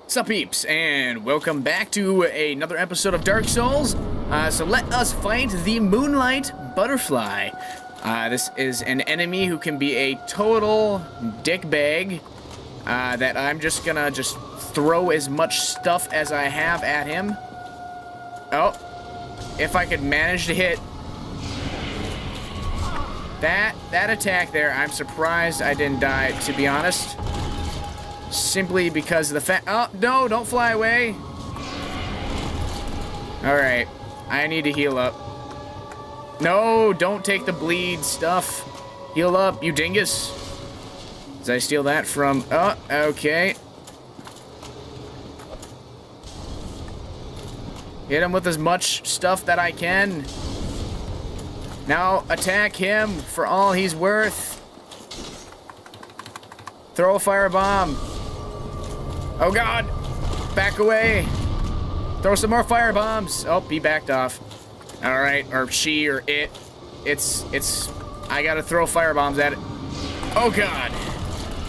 Sup peeps, and welcome back to another episode of Dark Souls. So let us fight the Moonlight Butterfly. This is an enemy who can be a total dickbag, that I'm just gonna throw as much stuff as I have at him. Oh, if I could manage to hit that attack there, I'm surprised I didn't die, to be honest. Simply because of the fact— oh, no, don't fly away. Alright, I need to heal up. No, don't take the bleed stuff. Heal up, you dingus. Did I steal that from— oh, okay. Hit him with as much stuff that I can. Now attack him for all he's worth. Throw a firebomb. Oh god! Back away! Throw some more firebombs! Oh, he backed off. Alright, or she, or it. It's... I gotta throw firebombs at it. Oh god!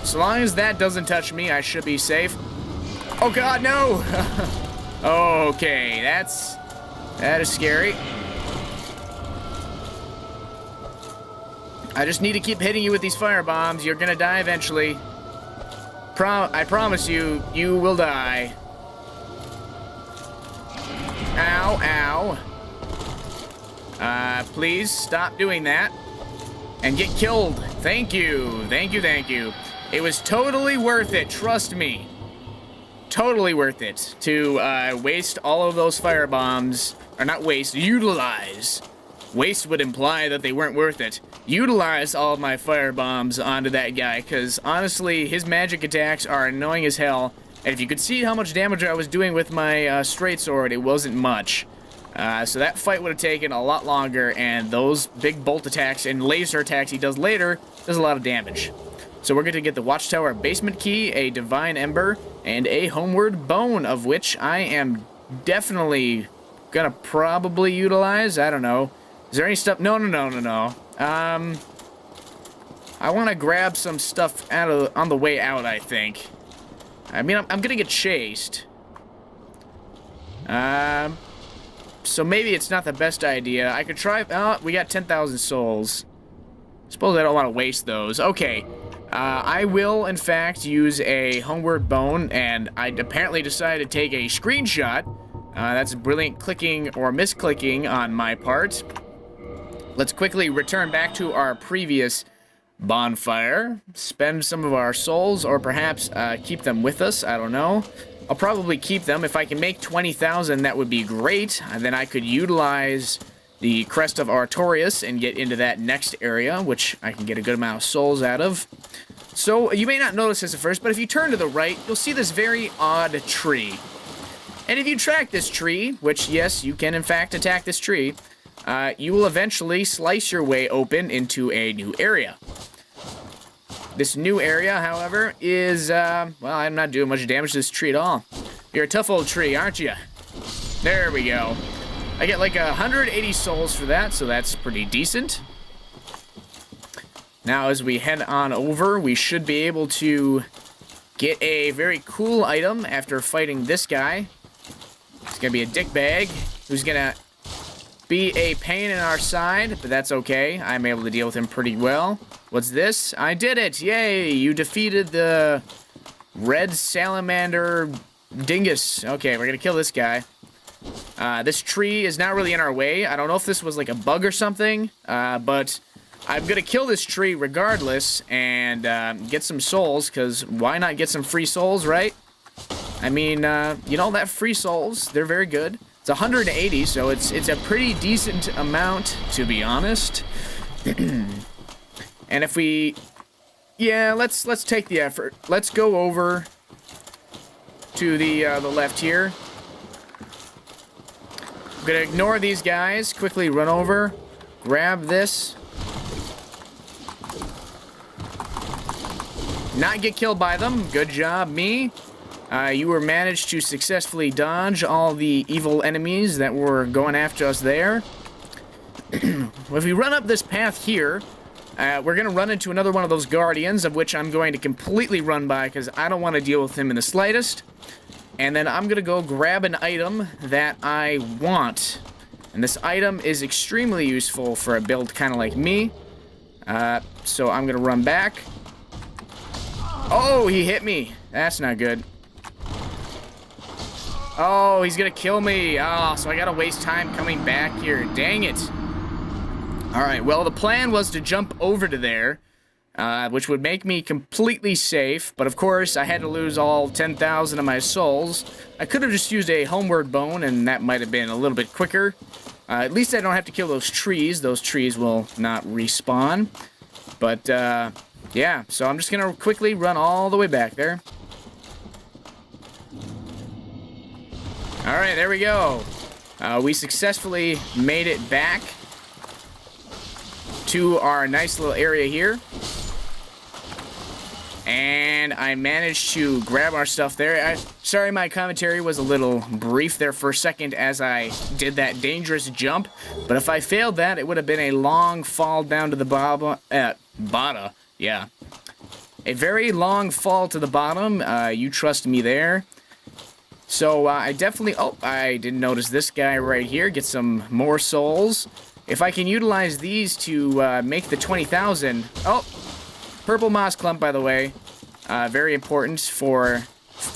So long as that doesn't touch me, I should be safe. Oh god, no! Okay, that is scary. I just need to keep hitting you with these firebombs. You're gonna die eventually. I promise you, you will die. Ow, ow. Please stop doing that. And get killed. Thank you, thank you, thank you. It was totally worth it, trust me. Totally worth it to waste all of those firebombs. Or not waste, utilize. Waste would imply that they weren't worth it. Utilize all of my firebombs onto that guy, because honestly, his magic attacks are annoying as hell. And if you could see how much damage I was doing with my straight sword, it wasn't much. So that fight would have taken a lot longer, and those big bolt attacks and laser attacks he does later does a lot of damage. So we're going to get the Watchtower basement key, a divine ember, and a homeward bone, of which I am definitely gonna probably utilize. I don't know. Is there any stuff? No. I want to grab some stuff on the way out, I think. I mean, I'm gonna get chased. So maybe it's not the best idea. I could try— oh, we got 10,000 souls. Suppose I don't want to waste those. Okay. I will, in fact, use a homeward bone, and I apparently decided to take a screenshot. That's brilliant clicking or misclicking on my part. Let's quickly return back to our previous bonfire, spend some of our souls, or perhaps keep them with us. I don't know. I'll probably keep them. If I can make 20,000, that would be great. And then I could utilize the Crest of Artorias and get into that next area, which I can get a good amount of souls out of. So you may not notice this at first, but if you turn to the right, you'll see this very odd tree. And if you track this tree, which, yes, you can in fact attack this tree, you will eventually slice your way open into a new area. This new area, however, is, well, I'm not doing much damage to this tree at all. You're a tough old tree, aren't you? There we go. I get like 180 souls for that, so that's pretty decent. Now, as we head on over, we should be able to get a very cool item after fighting this guy. It's gonna be a dickbag who's gonna be a pain in our side, but that's okay. I'm able to deal with him pretty well. What's this? I did it! Yay! You defeated the red salamander dingus. Okay, we're gonna kill this guy. This tree is not really in our way. I don't know if this was like a bug or something, but I'm gonna kill this tree regardless and get some souls, because why not get some free souls, right? I mean, you know, that free souls, they're very good. It's 180, so it's a pretty decent amount, to be honest. And if we... yeah, let's take the effort. Let's go over to the left here. I'm gonna ignore these guys, quickly run over, grab this. Not get killed by them. Good job, me. You were managed to successfully dodge all the evil enemies that were going after us there. If we run up this path here, we're going to run into another one of those guardians, of which I'm going to completely run by because I don't want to deal with him in the slightest. and then I'm gonna go grab an item that I want. And this item is extremely useful for a build kind of like me. So I'm gonna run back. Oh, he hit me. That's not good. Oh, he's gonna kill me. Oh, so I gotta waste time coming back here. Dang it. Alright, well, the plan was to jump over to there, which would make me completely safe, but of course, I had to lose all 10,000 of my souls. I could have just used a homeward bone, and that might have been a little bit quicker. At least I don't have to kill those trees. Those trees will not respawn. But, yeah, so I'm just gonna quickly run all the way back there. Alright, there we go. We successfully made it back to our nice little area here. And I managed to grab our stuff there. Sorry my commentary was a little brief there for a second as I did that dangerous jump. But if I failed that, it would have been a long fall down to the bottom. Yeah. A very long fall to the bottom. You trust me there. So I definitely... Oh, I didn't notice this guy right here. Get some more souls. If I can utilize these to make the 20,000... Oh, purple moss clump, by the way. Very important for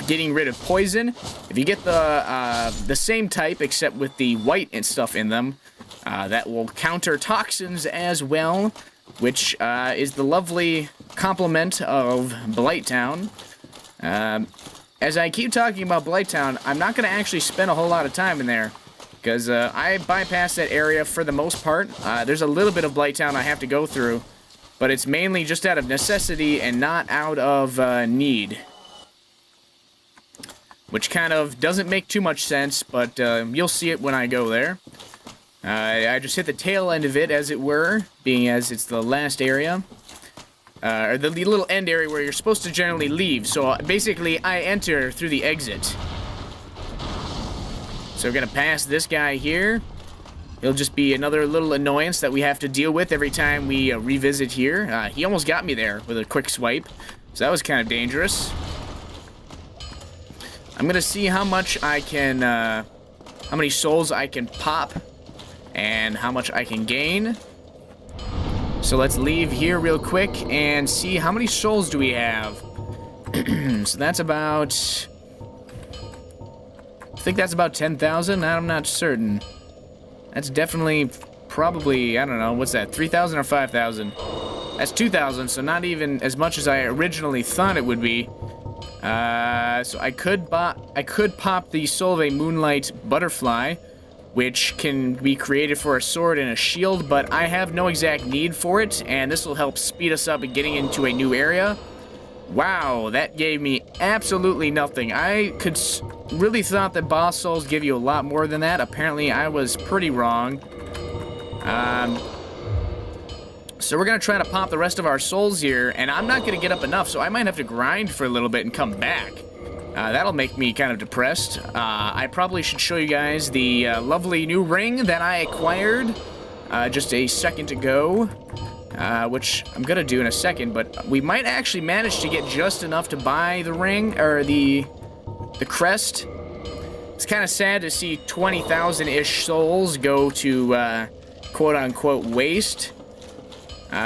getting rid of poison. If you get the same type, except with the white and stuff in them, that will counter toxins as well, which is the lovely complement of Blighttown. As I keep talking about Blighttown, I'm not going to actually spend a whole lot of time in there, because I bypass that area for the most part. There's a little bit of Blighttown I have to go through, but it's mainly just out of necessity and not out of need. Which kind of doesn't make too much sense, but you'll see it when I go there. I just hit the tail end of it, as it were, being as it's the last area. Or the little end area where you're supposed to generally leave. So basically, I enter through the exit. So we're gonna pass this guy here. It'll just be another little annoyance that we have to deal with every time we revisit here. He almost got me there with a quick swipe. So that was kind of dangerous. I'm gonna see how much I can, how many souls I can pop. And how much I can gain. So let's leave here real quick and see how many souls do we have. So that's about... I think that's about 10,000. I'm not certain. That's definitely, probably, I don't know, what's that, 3,000 or 5,000? That's 2,000, so not even as much as I originally thought it would be. So I could pop the Soul of a Moonlight Butterfly, which can be created for a sword and a shield, but I have no exact need for it, and this will help speed us up in getting into a new area. Wow, that gave me absolutely nothing. I really thought that boss souls give you a lot more than that. Apparently, I was pretty wrong. So we're going to try to pop the rest of our souls here, and I'm not going to get up enough, so I might have to grind for a little bit and come back. That'll make me kind of depressed. I probably should show you guys the lovely new ring that I acquired just a second ago, which I'm gonna do in a second, but we might actually manage to get just enough to buy the ring, or the crest. It's kind of sad to see 20,000-ish souls go to quote-unquote waste.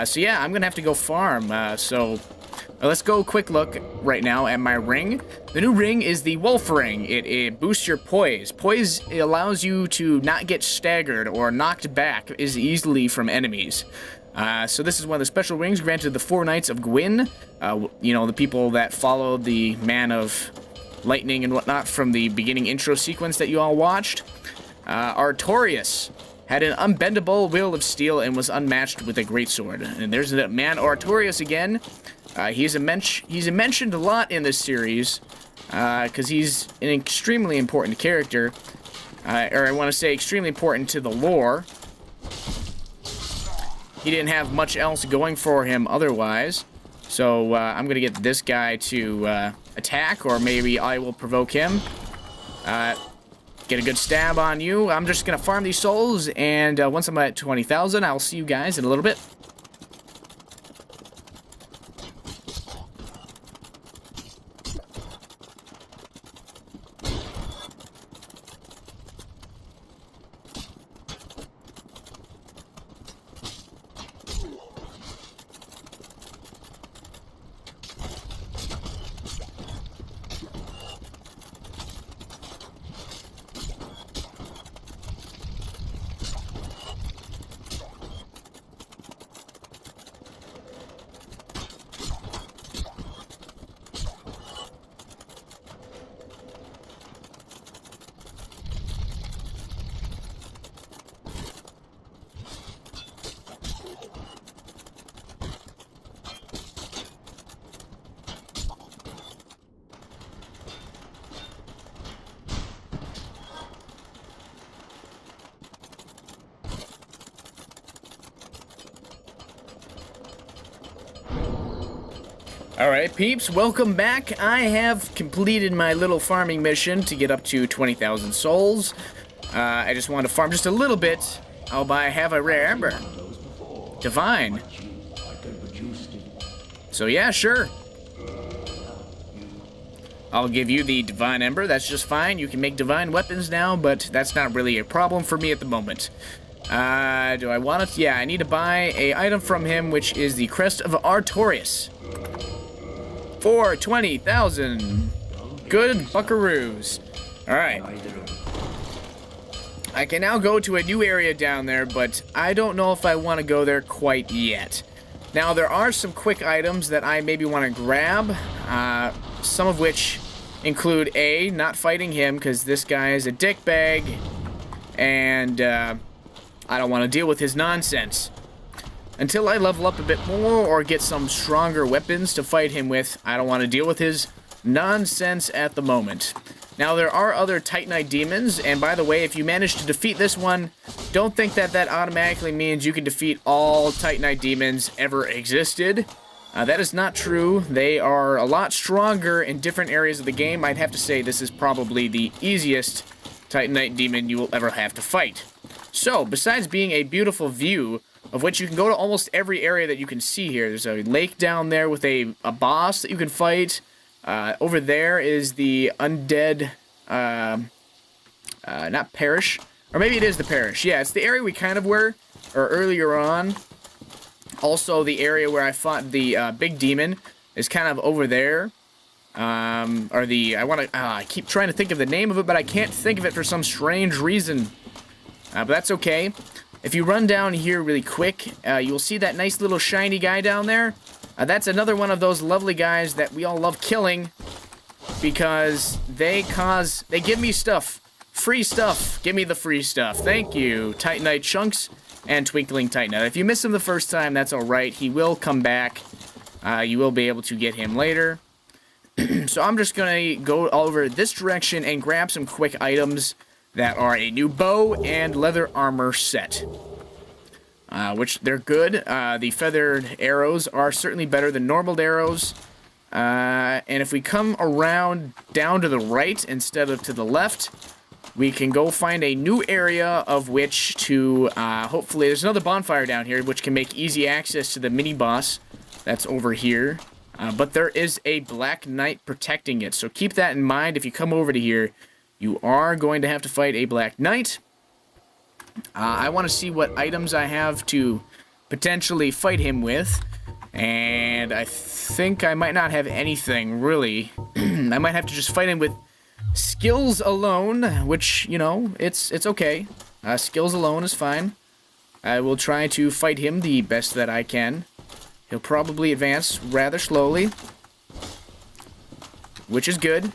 So yeah, I'm gonna have to go farm, let's go a quick look right now at my ring. The new ring is the Wolf Ring. It boosts your poise. Poise allows you to not get staggered or knocked back as easily from enemies. So this is one of the special rings granted the 4 Knights of Gwyn. You know, the people that followed the Man of Lightning and whatnot from the beginning intro sequence that you all watched. Artorias had an unbendable will of steel and was unmatched with a greatsword. And there's the man Artorias again. He's mentioned a lot in this series, because he's an extremely important character, or I want to say extremely important to the lore. He didn't have much else going for him otherwise, so I'm going to get this guy to attack, or maybe I will provoke him. Get a good stab on you. I'm just going to farm these souls, and once I'm at 20,000, I'll see you guys in a little bit. Alright, peeps, welcome back. I have completed my little farming mission to get up to 20,000 souls. I just want to farm just a little bit. I'll have a rare ember. Divine. So yeah, sure. I'll give you the divine ember, that's just fine. You can make divine weapons now, but that's not really a problem for me at the moment. Do I want it? Yeah, I need to buy a item from him, which is the Crest of Artorias. For 20,000 good buckaroos. Alright. I can now go to a new area down there, but I don't know if I want to go there quite yet. Now, there are some quick items that I maybe want to grab, some of which include A, not fighting him, because this guy is a dickbag, and I don't want to deal with his nonsense. Until I level up a bit more or get some stronger weapons to fight him with, I don't want to deal with his nonsense at the moment. Now, there are other Titanite demons, and by the way, if you manage to defeat this one, don't think that that automatically means you can defeat all Titanite demons ever existed. That is not true. They are a lot stronger in different areas of the game. I'd have to say this is probably the easiest Titanite demon you will ever have to fight. So, besides being a beautiful view, of which you can go to almost every area that you can see here. There's a lake down there with a boss that you can fight. Over there is the Undead, not Parish, or maybe it is the Parish. Yeah, it's the area we kind of were, or earlier on. Also, the area where I fought the big demon is kind of over there. I keep trying to think of the name of it, but I can't think of it for some strange reason. But that's okay. If you run down here really quick, you'll see that nice little shiny guy down there. That's another one of those lovely guys that we all love killing because they give me stuff. Free stuff. Give me the free stuff. Thank you, Titanite Chunks and Twinkling Titanite. If you miss him the first time, that's alright. He will come back. You will be able to get him later. So I'm just going to go over this direction and grab some quick items that are a new bow and leather armor set. Which they're good. The feathered arrows are certainly better than normal arrows. And if we come around down to the right instead of to the left, we can go find a new area of which to, hopefully, there's another bonfire down here, which can make easy access to the mini-boss that's over here. But there is a Black Knight protecting it, so keep that in mind if you come over to here. You are going to have to fight a Black Knight. I want to see what items I have to potentially fight him with. And I think I might not have anything, really. I might have to just fight him with skills alone, which, you know, it's okay. Skills alone is fine. I will try to fight him the best that I can. He'll probably advance rather slowly, which is good.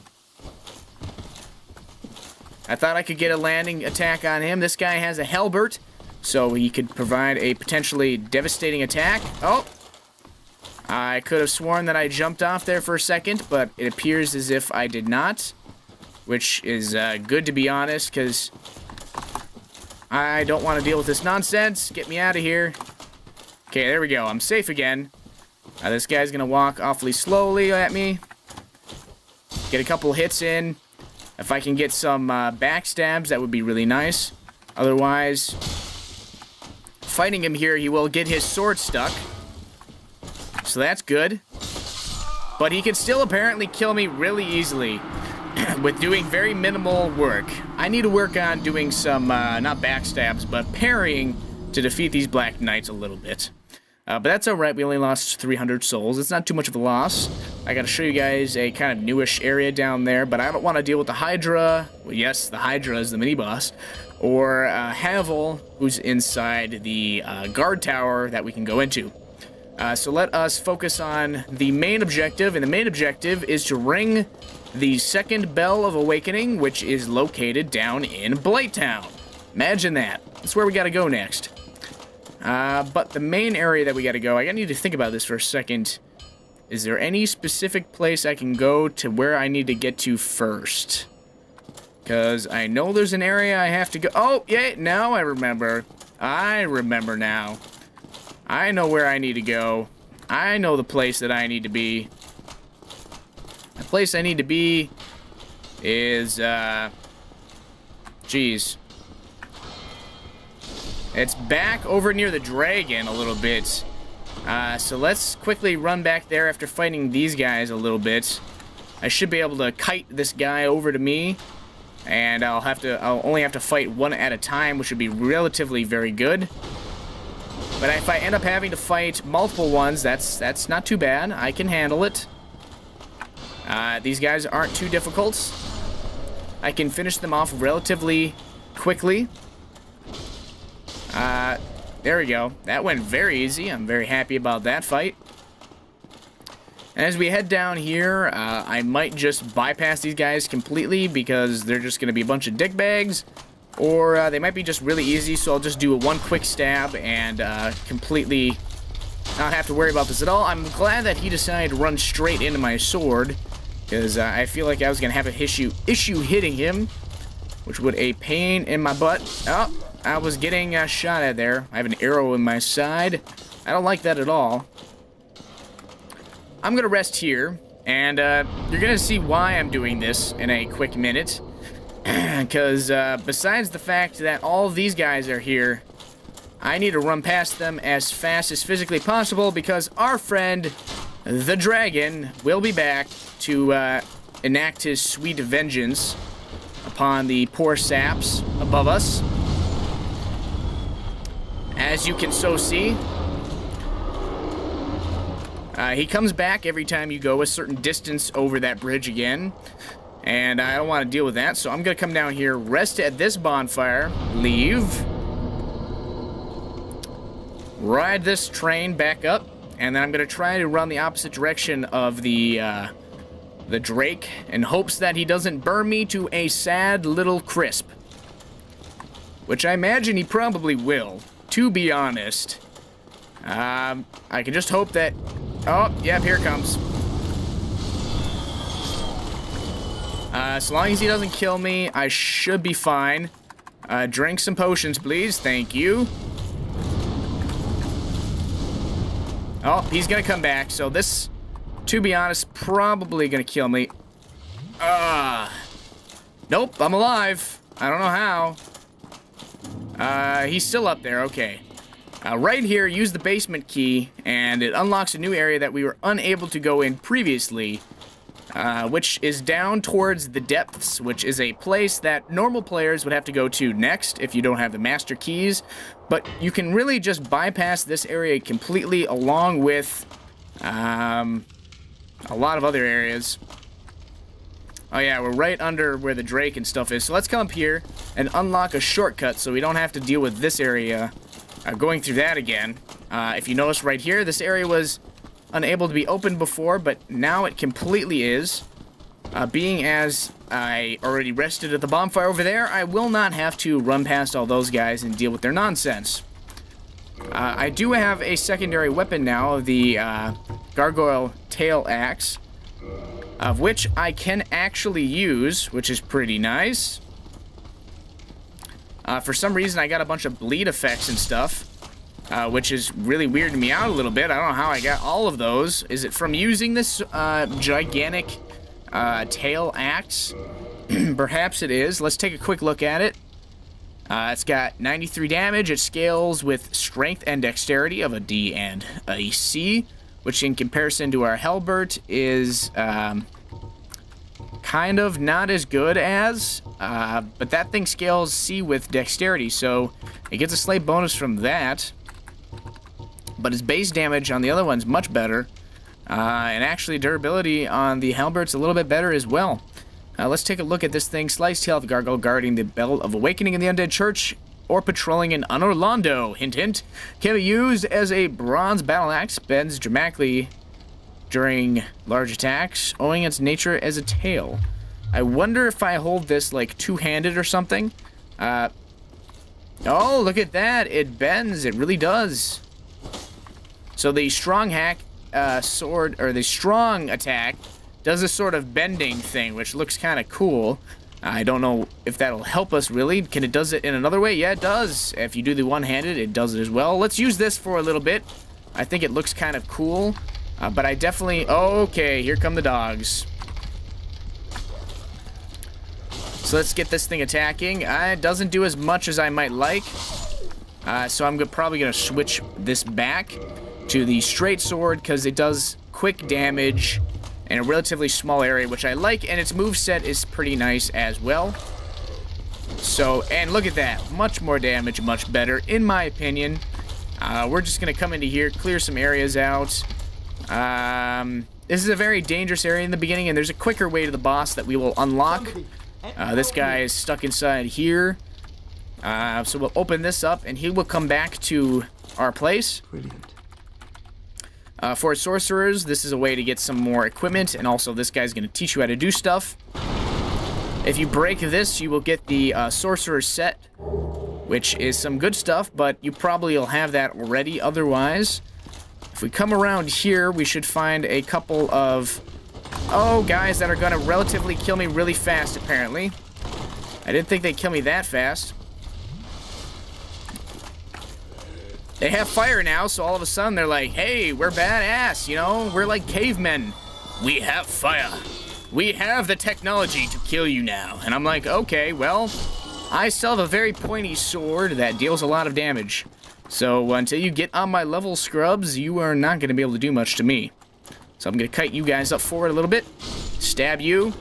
I thought I could get a landing attack on him. This guy has a halberd, so he could provide a potentially devastating attack. Oh! I could have sworn that I jumped off there for a second, but it appears as if I did not, which is good to be honest, because I don't want to deal with this nonsense. Get me out of here. Okay, there we go. I'm safe again. This guy's going to walk awfully slowly at me. Get a couple hits in. If I can get some backstabs, that would be really nice. Otherwise, fighting him here, he will get his sword stuck. So that's good. But he can still apparently kill me really easily with doing very minimal work. I need to work on doing some, not backstabs, but parrying to defeat these Black Knights a little bit. But that's alright, we only lost 300 souls. It's not too much of a loss. I gotta show you guys a kind of newish area down there, but I don't want to deal with the Hydra. Well, yes, the Hydra is the mini-boss. Or Havel, who's inside the guard tower that we can go into. So let us focus on the main objective, and the main objective is to ring the second Bell of Awakening, which is located down in Blighttown. Imagine that. That's where we gotta go next. But the main area that we gotta go, I need to think about this for a second. Is there any specific place I can go to where I need to get to first? Because I know there's an area I have to go. Oh, yeah, now I remember. I remember now. I know where I need to go. I know the place that I need to be. place I need to be is, geez. It's back over near the dragon a little bit. So let's quickly run back there after fighting these guys a little bit. I should be able to kite this guy over to me. And I'll only have to fight one at a time, which would be relatively very good. But if I end up having to fight multiple ones, that's not too bad. I can handle it. These guys aren't too difficult. I can finish them off relatively quickly. There we go. That went very easy. I'm very happy about that fight. And as we head down here, I might just bypass these guys completely because they're just going to be a bunch of dickbags. Or they might be just really easy, so I'll just do one quick stab and completely not have to worry about this at all. I'm glad that he decided to run straight into my sword, because I feel like I was going to have an issue hitting him, which would a pain in my butt. Oh, I was getting shot at there. I have an arrow in my side. I don't like that at all. I'm going to rest here, and you're going to see why I'm doing this in a quick minute. Because besides the fact that all of these guys are here, I need to run past them as fast as physically possible because our friend, the dragon, will be back to enact his sweet vengeance upon the poor saps above us. As you can so see, he comes back every time you go a certain distance over that bridge again. And I don't want to deal with that, so I'm going to come down here, rest at this bonfire, leave, ride this train back up, and then I'm going to try to run the opposite direction of the Drake in hopes that he doesn't burn me to a sad little crisp. Which I imagine he probably will, to be honest. I can just hope that... Oh, yep, here it comes. As long as he doesn't kill me, I should be fine. Drink some potions, please. Thank you. Oh, he's gonna come back. So this, to be honest, probably gonna kill me. Nope, I'm alive. I don't know how. He's still up there. Okay. Right here, use the basement key, and it unlocks a new area that we were unable to go in previously. Which is down towards the depths, which is a place that normal players would have to go to next if you don't have the master keys. But you can really just bypass this area completely along with a lot of other areas. Oh yeah, we're right under where the Drake and stuff is. So let's come up here and unlock a shortcut so we don't have to deal with this area going through that again. If you notice right here, this area was unable to be opened before, but now it completely is. Being as I already rested at the bonfire over there, I will not have to run past all those guys and deal with their nonsense. I do have a secondary weapon now, the gargoyle tail axe, of which I can actually use, which is pretty nice. For some reason, I got a bunch of bleed effects and stuff. Which is really weirding me out a little bit. I don't know how I got all of those. Is it from using this gigantic tail axe? Perhaps it is. Let's take a quick look at it. It's got 93 damage. It scales with strength and dexterity of a D and a C, which in comparison to our halberd is kind of not as good as, but that thing scales C with dexterity, so it gets a slight bonus from that. But its base damage on the other one's much better. And actually durability on the halberd's a little bit better as well. Let's take a look at this thing. Sliced tail of gargoyle guarding the Bell of Awakening in the Undead Church or patrolling in Orlando. Hint, hint. Can be used as a bronze battle axe. Bends dramatically during large attacks, owing its nature as a tail. I wonder if I hold this like two-handed or something. Oh, look at that. It bends. It really does. So the strong sword, or the strong attack, does a sort of bending thing, which looks kind of cool. I don't know if that'll help us really. Can it does it in another way? Yeah, it does. If you do the one-handed, it does it as well. Let's use this for a little bit. I think it looks kind of cool. But I definitely... Okay, here come the dogs. So let's get this thing attacking. It doesn't do as much as I might like. So I'm probably going to switch this back to the straight sword because it does quick damage in a relatively small area, which I like, and its moveset is pretty nice as well. So, and look at that. Much more damage, much better, in my opinion. We're just going to come into here, clear some areas out. This is a very dangerous area in the beginning, and there's a quicker way to the boss that we will unlock. This guy is stuck inside here. So we'll open this up, and he will come back to our place. Brilliant. For sorcerers, this is a way to get some more equipment, and also this guy's going to teach you how to do stuff. If you break this, you will get the sorcerer set, which is some good stuff, but you probably will have that already otherwise. If we come around here, we should find a couple of, guys that are going to relatively kill me really fast, apparently. I didn't think they'd kill me that fast. They have fire now, so all of a sudden they're like, hey, we're badass, you know? We're like cavemen. We have fire. We have the technology to kill you now. And I'm like, okay, well, I still have a very pointy sword that deals a lot of damage. So until you get on my level, scrubs, you are not going to be able to do much to me. So I'm going to kite you guys up forward a little bit. Stab you.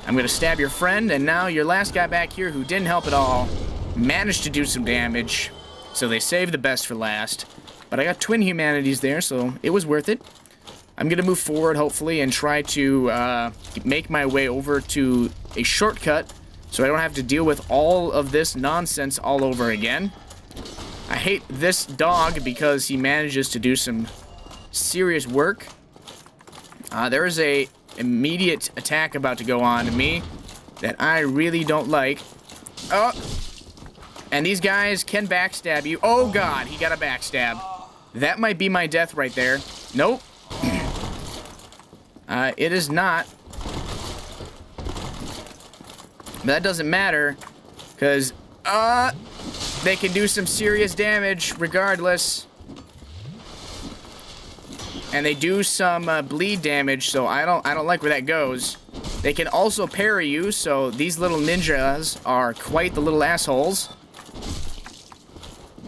I'm going to stab your friend. And now your last guy back here who didn't help at all managed to do some damage. So they saved the best for last. But I got twin humanities there, so it was worth it. I'm going to move forward, hopefully, and try to make my way over to a shortcut so I don't have to deal with all of this nonsense all over again. I hate this dog because he manages to do some serious work. There is a immediate attack about to go on to me that I really don't like. Oh! And these guys can backstab you. Oh, God, he got a backstab. That might be my death right there. Nope. It is not. But that doesn't matter, because, they can do some serious damage regardless. And they do some bleed damage, so I don't like where that goes. They can also parry you, so these little ninjas are quite the little assholes.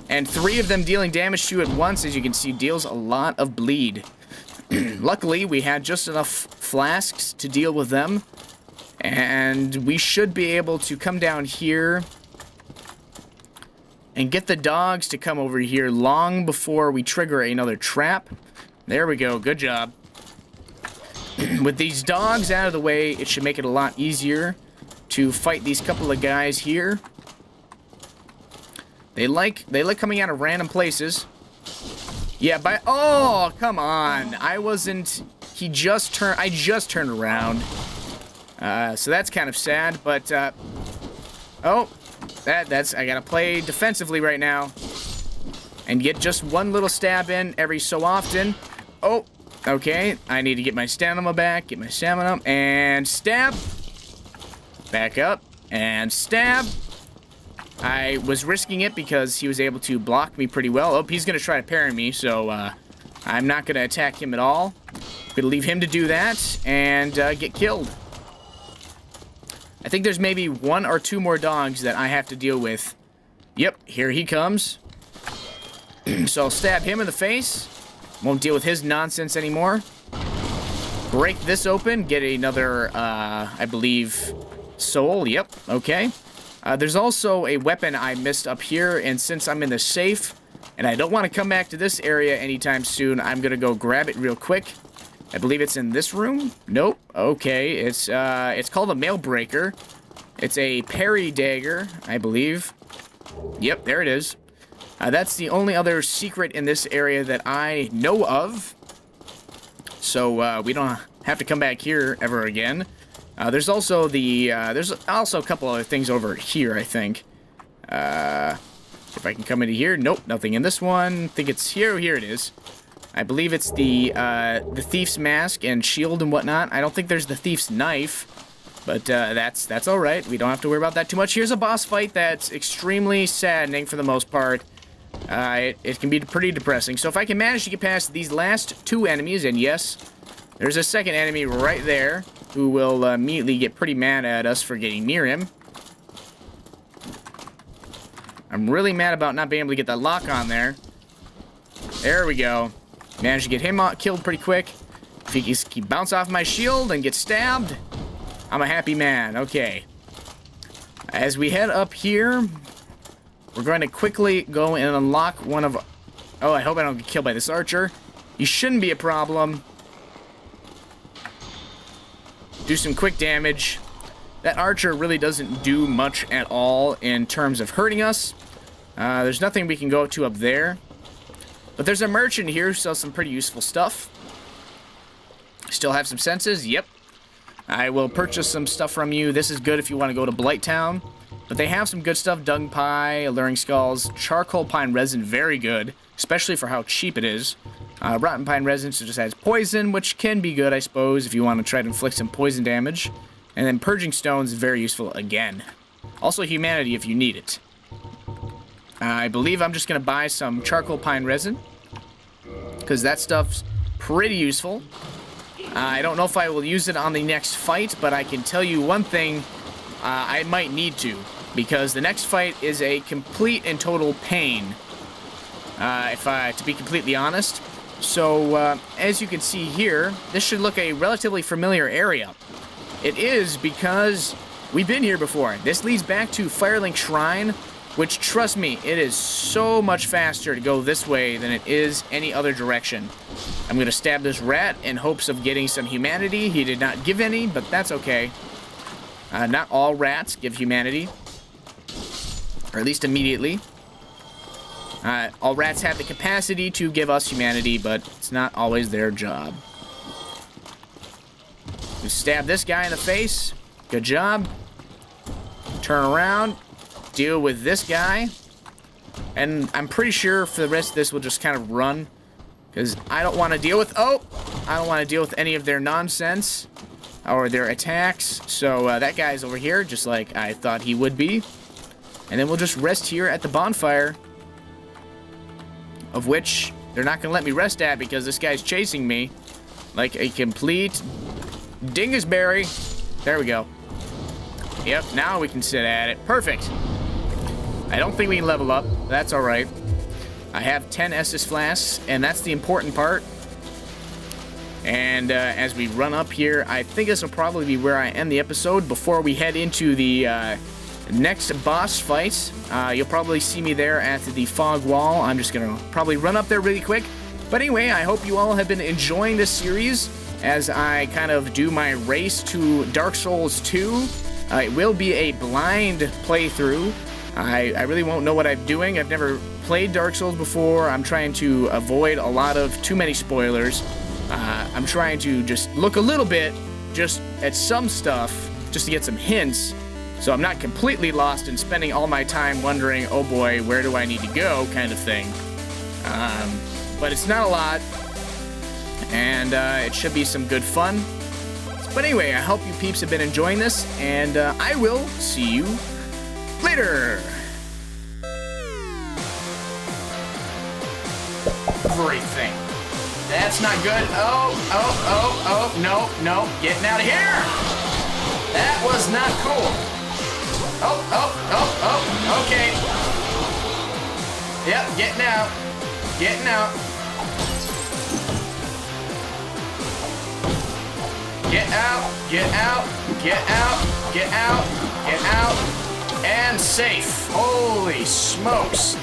And 3 of them dealing damage to you at once, as you can see, deals a lot of bleed. Luckily, we had just enough flasks to deal with them. And we should be able to come down here and get the dogs to come over here long before we trigger another trap. There we go. Good job. With these dogs out of the way, it should make it a lot easier to fight these couple of guys here. They like coming out of random places. Yeah, oh, come on. I just turned around. So that's kind of sad, but, I gotta play defensively right now. And get just one little stab in every so often. Oh, okay. I need to get my stamina back, and stab. Back up, and stab. I was risking it because he was able to block me pretty well. Oh, he's going to try to parry me, so I'm not going to attack him at all. I'm going to leave him to do that and get killed. I think there's maybe 1 or 2 more dogs that I have to deal with. Yep, here he comes. So I'll stab him in the face. Won't deal with his nonsense anymore. Break this open. Get another, I believe, soul. Yep, okay. There's also a weapon I missed up here, and since I'm in the safe, and I don't want to come back to this area anytime soon, I'm going to go grab it real quick. I believe it's in this room? Nope. Okay, it's called a mail breaker. It's a parry dagger, I believe. Yep, there it is. That's the only other secret in this area that I know of. So, we don't have to come back here ever again. There's also there's also a couple other things over here, I think. If I can come into here. Nope, nothing in this one. I think it's here. Here it is. I believe it's the thief's mask and shield and whatnot. I don't think there's the thief's knife, but that's all right. We don't have to worry about that too much. Here's a boss fight that's extremely saddening for the most part. It can be pretty depressing. So if I can manage to get past these last 2 enemies, and yes, there's a second enemy right there. who will immediately get pretty mad at us for getting near him. I'm really mad about not being able to get that lock on there. There we go. Managed to get him killed pretty quick. If he can bounce off my shield and get stabbed, I'm a happy man. Okay. As we head up here, we're going to quickly go and unlock one of... Oh, I hope I don't get killed by this archer. He shouldn't be a problem. Do some quick damage. That archer really doesn't do much at all in terms of hurting us. There's nothing we can go to up there. But there's a merchant here who sells some pretty useful stuff. Still have some senses? Yep. I will purchase some stuff from you. This is good if you want to go to Blighttown. But they have some good stuff. Dung pie, alluring skulls, charcoal pine resin, very good. Especially for how cheap it is. Rotten pine resin so just adds poison, which can be good, I suppose, if you want to try to inflict some poison damage. And then purging stones is very useful again. Also humanity if you need it. I believe I'm just going to buy some charcoal pine resin, because that stuff's pretty useful. I don't know if I will use it on the next fight, but I can tell you one thing, I might need to, because the next fight is a complete and total pain, to be completely honest. So, as you can see here, this should look a relatively familiar area. It is because we've been here before. This leads back to Firelink Shrine, which, trust me, it is so much faster to go this way than it is any other direction. I'm going to stab this rat in hopes of getting some humanity. He did not give any, but that's okay. Not all rats give humanity. Or at least immediately. All rats have the capacity to give us humanity, but it's not always their job. We stab this guy in the face. Good job. Turn around. Deal with this guy. And I'm pretty sure for the rest of this we'll just kind of run. Because I don't want to deal with... Oh! I don't want to deal with any of their nonsense. Or their attacks. So that guy's over here, just like I thought he would be. And then we'll just rest here at the bonfire. Of which they're not going to let me rest at because this guy's chasing me. Like a complete dingusberry. There we go. Yep, now we can sit at it. Perfect. I don't think we can level up. That's alright. I have 10 Estus flasks, and that's the important part. And as we run up here, I think this will probably be where I end the episode before we head into the next boss fight. You'll probably see me there at the fog wall. I'm just going to probably run up there really quick. But anyway, I hope you all have been enjoying this series as I kind of do my race to Dark Souls 2. It will be a blind playthrough. I really won't know what I'm doing. I've never played Dark Souls before. I'm trying to avoid a lot of too many spoilers. I'm trying to just look a little bit just at some stuff just to get some hints so I'm not completely lost and spending all my time wondering, oh boy, where do I need to go kind of thing. But it's not a lot, and it should be some good fun. But anyway, I hope you peeps have been enjoying this, and I will see you later. Everything. That's not good. Oh, no, getting out of here. That was not cool. Oh, okay. Yep, getting out. Getting out. Get out, get out, get out, get out, get out, and safe. Holy smokes.